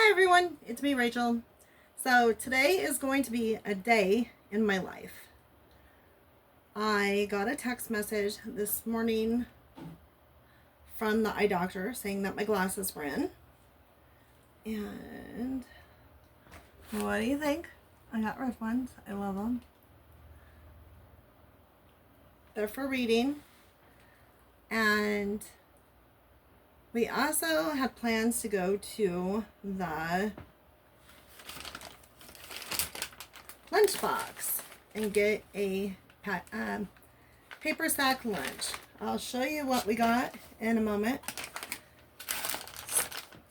Hi everyone, it's me Rachel. So today is going to be a day in my life. I got a text message this morning from the eye doctor saying that my glasses were in. And what do you think? I got red ones. I love them. They're for reading. And we also had plans to go to the Lunchbox and get a paper sack lunch. I'll show you what we got in a moment.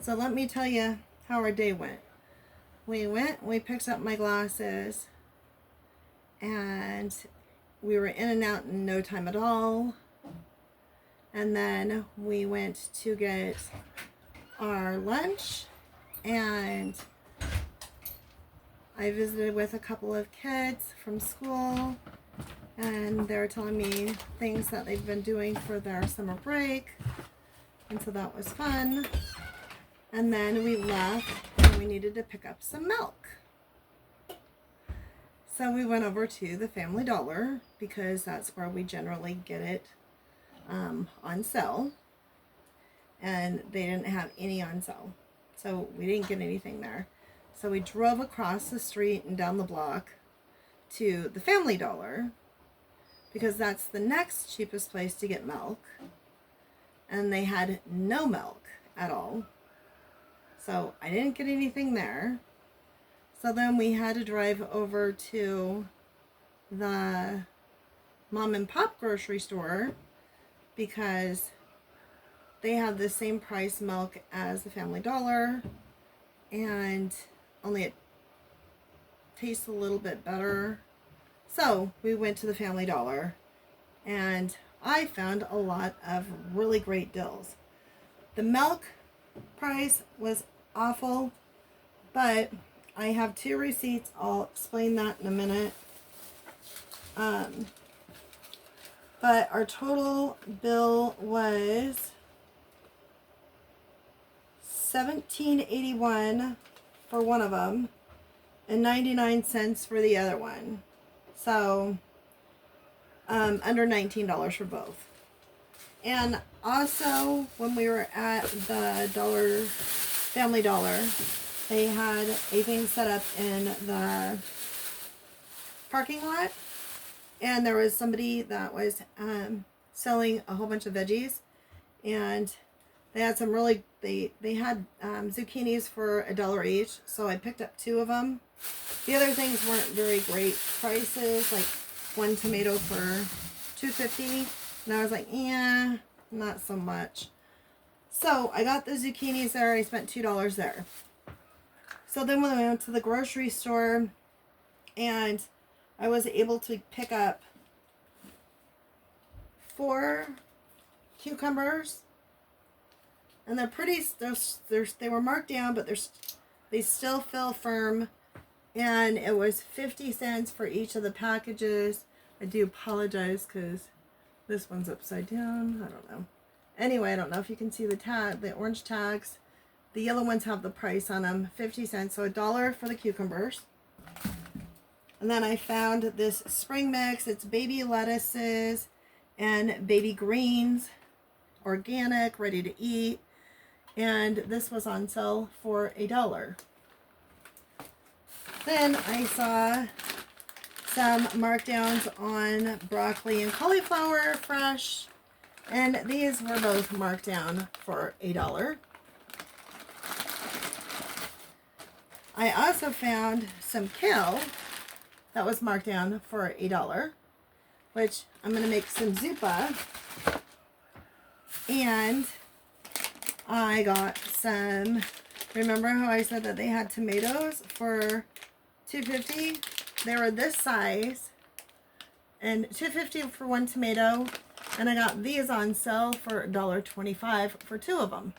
So let me tell you how our day went. We picked up my glasses, and we were in and out in no time at all. And then we went to get our lunch, and I visited with a couple of kids from school, and they were telling me things that they've been doing for their summer break, and so that was fun. And then we left, and we needed to pick up some milk. So we went over to the Family Dollar, because that's where we generally get it on sale, and they didn't have any on sale, so we didn't get anything there. So we drove across the street and down the block to the Family Dollar, because that's the next cheapest place to get milk, and they had no milk at all, so I didn't get anything there. So then we had to drive over to the mom and pop grocery store, because they have the same price milk as the Family Dollar, and only it tastes a little bit better. So we went to the Family Dollar, and I found a lot of really great deals. The milk price was awful, but I have 2 receipts. I'll explain that in a minute. But our total bill was $17.81 for one of them and 99 cents for the other one. So under $19 for both. And also, when we were at the Family Dollar, they had a thing set up in the parking lot. And there was somebody that was selling a whole bunch of veggies, and they had some really, they had zucchinis for $1 each, so I picked up 2 of them. The other things weren't very great prices, like one tomato for $2.50, and I was like, yeah, not so much. So I got the zucchinis there. I spent $2 there. So then when I went to the grocery store, and I was able to pick up 4 cucumbers, and they're pretty. They were marked down, but they still feel firm. And it was 50 cents for each of the packages. I do apologize because this one's upside down. I don't know. Anyway, I don't know if you can see the tag, the orange tags. The yellow ones have the price on them, 50 cents. So $1 for the cucumbers. And then I found this spring mix. It's baby lettuces and baby greens, organic, ready to eat. And this was on sale for $1. Then I saw some markdowns on broccoli and cauliflower fresh. And these were both marked down for $1. I also found some kale that was marked down for $1, which I'm going to make some zuppa. And I got some, remember how I said that they had tomatoes for $2.50? They were this size, and $2.50 for one tomato, and I got these on sale for $1.25 for 2 of them.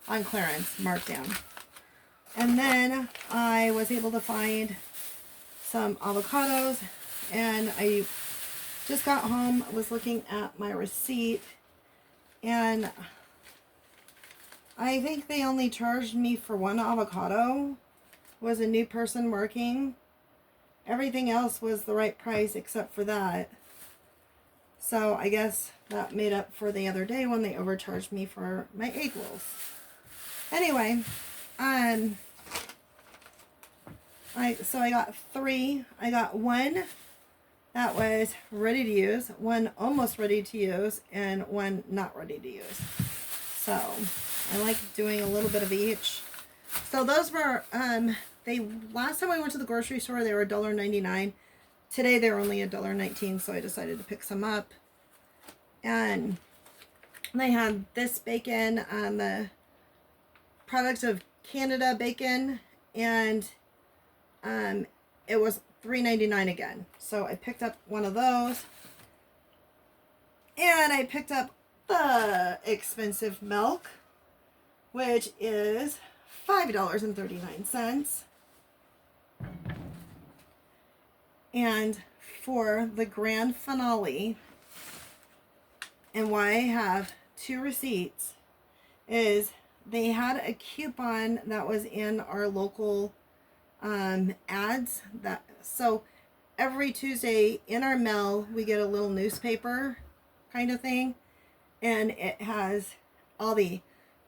On clearance, marked down. And then I was able to find some avocados, and I just got home, was looking at my receipt, and I think they only charged me for one avocado. Was a new person working. Everything else was the right price except for that. So I guess that made up for the other day when they overcharged me for my egg rolls. Anyway, so I got 3. I got one that was ready to use, one almost ready to use, and one not ready to use. So I like doing a little bit of each. So those were last time I went to the grocery store they were $1.99. Today they're only $1.19, so I decided to pick some up. And they had this bacon, the Products of Canada bacon, and it was $3.99 again. So I picked up one of those. And I picked up the expensive milk, which is $5.39. And for the grand finale, and why I have 2 receipts, is they had a coupon that was in our local ads. So every Tuesday in our mail we get a little newspaper kind of thing, and it has all the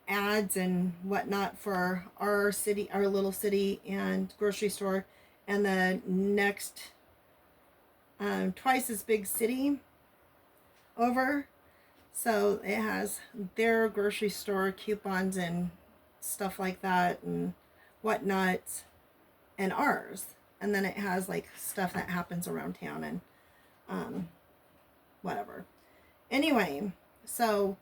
ads and whatnot for our city, our little city and grocery store, and the next twice as big city over. So it has their grocery store coupons and stuff like that and whatnot, and ours. And then it has like stuff that happens around town and whatever. Anyway, so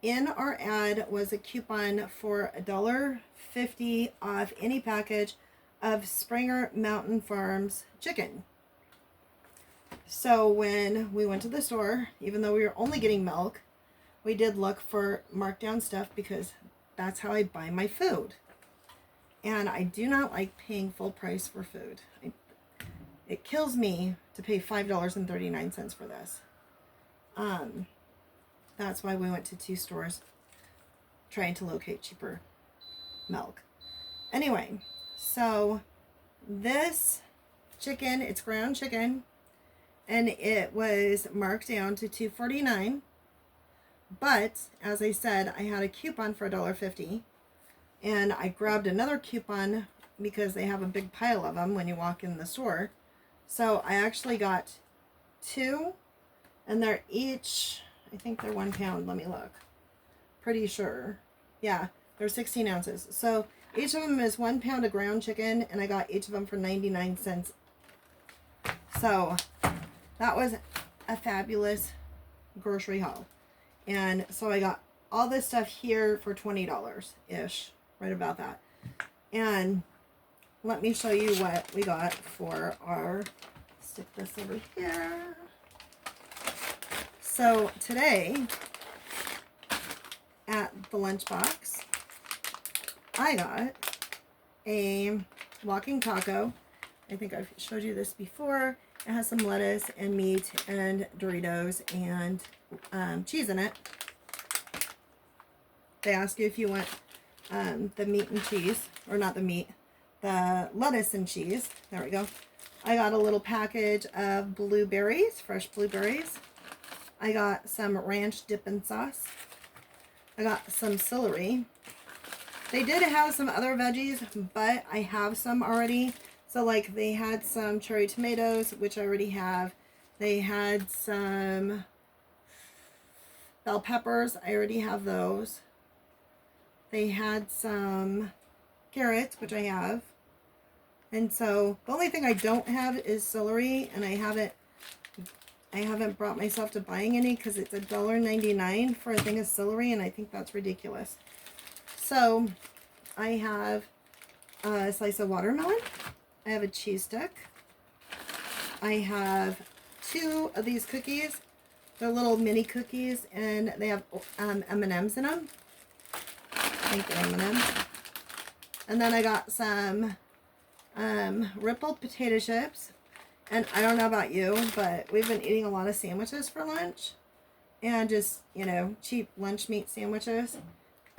in our ad was a coupon for $1.50 off any package of Springer Mountain Farms chicken. So when we went to the store, even though we were only getting milk, we did look for markdown stuff because that's how I buy my food. And I do not like paying full price for food. It kills me to pay $5.39 for this. That's why we went to 2 stores trying to locate cheaper milk. Anyway, so this chicken, it's ground chicken, and it was marked down to $2.49. But as I said, I had a coupon for $1.50, and I grabbed another coupon because they have a big pile of them when you walk in the store. So I actually got 2, and they're each, I think they're 1 pound. Let me look. Pretty sure. Yeah, they're 16 ounces. So each of them is 1 pound of ground chicken, and I got each of them for 99 cents. So that was a fabulous grocery haul. And so I got all this stuff here for $20-ish, right about that. And let me show you what we got for our, stick this over here. So today at the Lunchbox, I got a walking taco. I think I've showed you this before. It has some lettuce and meat and Doritos and cheese in it. They ask you if you want the meat and cheese, or not the meat, the lettuce and cheese. There we go. I got a little package of blueberries, fresh blueberries. I got some ranch dipping sauce. I got some celery. They did have some other veggies, but I have some already. So like they had some cherry tomatoes, which I already have. They had some bell peppers. I already have those. They had some carrots, which I have. And so the only thing I don't have is celery, and I haven't brought myself to buying any because it's $1.99 for a thing of celery, and I think that's ridiculous. So I have a slice of watermelon. I have a cheese stick. I have 2 of these cookies. They're little mini cookies, and they have M&Ms in them. I think they're M&Ms. And then I got some rippled potato chips. And I don't know about you, but we've been eating a lot of sandwiches for lunch. And just, you know, cheap lunch meat sandwiches.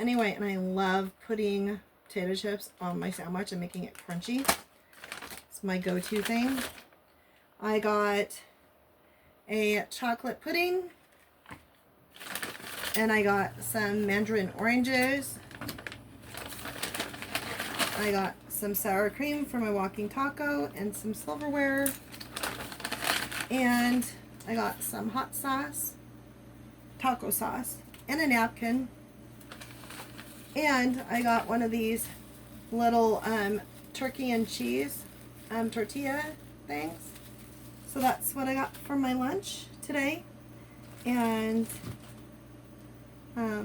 Anyway, and I love putting potato chips on my sandwich and making it crunchy. It's my go-to thing. I got a chocolate pudding, and I got some mandarin oranges. I got some sour cream for my walking taco and some silverware. And I got some hot sauce, taco sauce, and a napkin. And I got one of these little turkey and cheese tortilla things. So that's what I got for my lunch today. And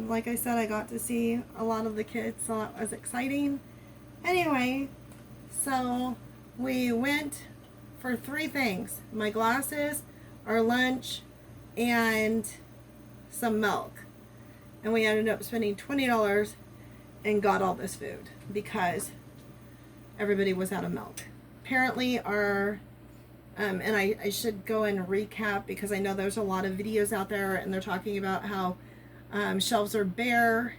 like I said, I got to see a lot of the kids, so that was exciting. Anyway, so we went for 3 things: my glasses, our lunch, and some milk. And we ended up spending $20 and got all this food because everybody was out of milk. Apparently our, and I should go and recap because I know there's a lot of videos out there and they're talking about how shelves are bare,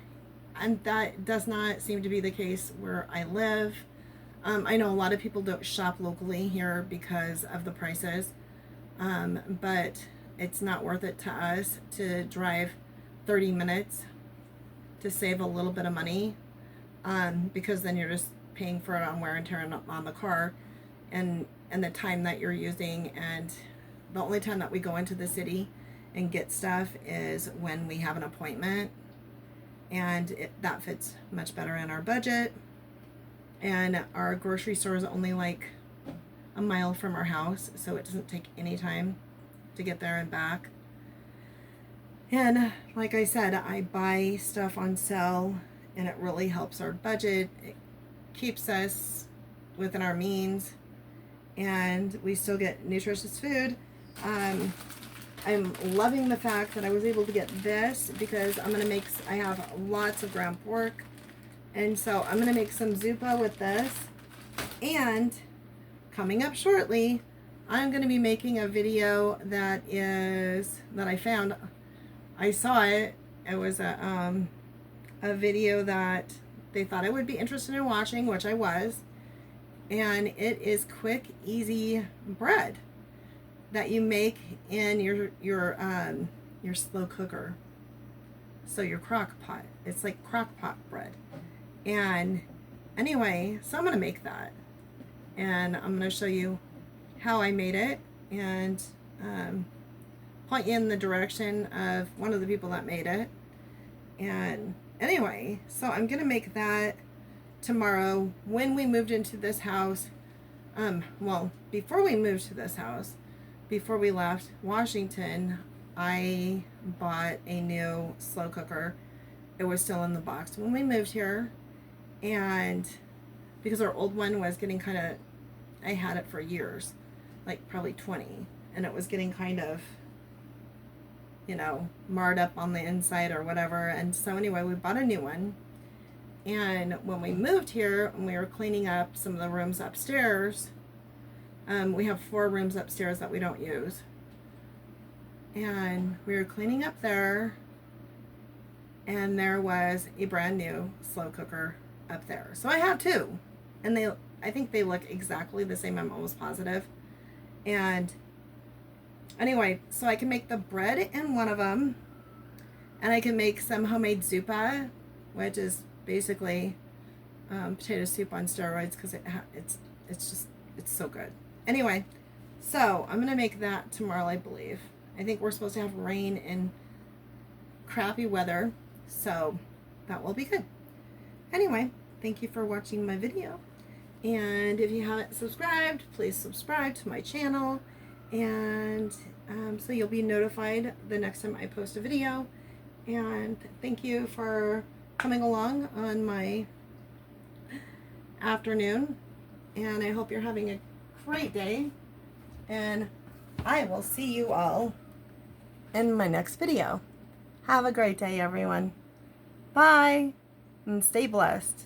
and that does not seem to be the case where I live. I know a lot of people don't shop locally here because of the prices, but it's not worth it to us to drive 30 minutes to save a little bit of money, because then you're just paying for it on wear and tear on the car and the time that you're using. And the only time that we go into the city and get stuff is when we have an appointment, and that fits much better in our budget. And our grocery store is only like a mile from our house, so it doesn't take any time to get there and back. And like I said, I buy stuff on sale, and it really helps our budget. It keeps us within our means, and we still get nutritious food. I'm loving the fact that I was able to get this because I'm going to make, I have lots of ground pork, and so I'm going to make some zuppa with this. And coming up shortly, I'm going to be making a video that I found. I saw it. It was a video that they thought I would be interested in watching, which I was. And it is quick, easy bread that you make in your slow cooker. So your crock pot. It's like crock pot bread. And anyway, so I'm going to make that. And I'm going to show you how I made it, and point you in the direction of one of the people that made it. And anyway, so I'm going to make that tomorrow. When we moved into this house, well, before we moved to this house, before we left Washington, I bought a new slow cooker. It was still in the box when we moved here, and because our old one was getting kind of, I had it for years, like probably 20, and it was getting kind of, you know, marred up on the inside or whatever. And so anyway, we bought a new one. And when we moved here and we were cleaning up some of the rooms upstairs, we have 4 rooms upstairs that we don't use, and we were cleaning up there, and there was a brand new slow cooker up there. So I have 2, and I think they look exactly the same. I'm almost positive. And anyway, so I can make the bread in one of them, and I can make some homemade zuppa, which is basically potato soup on steroids, because it's so good. Anyway, so I'm gonna make that tomorrow, I believe. I think we're supposed to have rain and crappy weather, so that will be good. Anyway, thank you for watching my video, and if you haven't subscribed, please subscribe to my channel, and so you'll be notified the next time I post a video. And thank you for coming along on my afternoon, and I hope you're having a great day, and I will see you all in my next video. Have a great day, everyone. Bye, and stay blessed.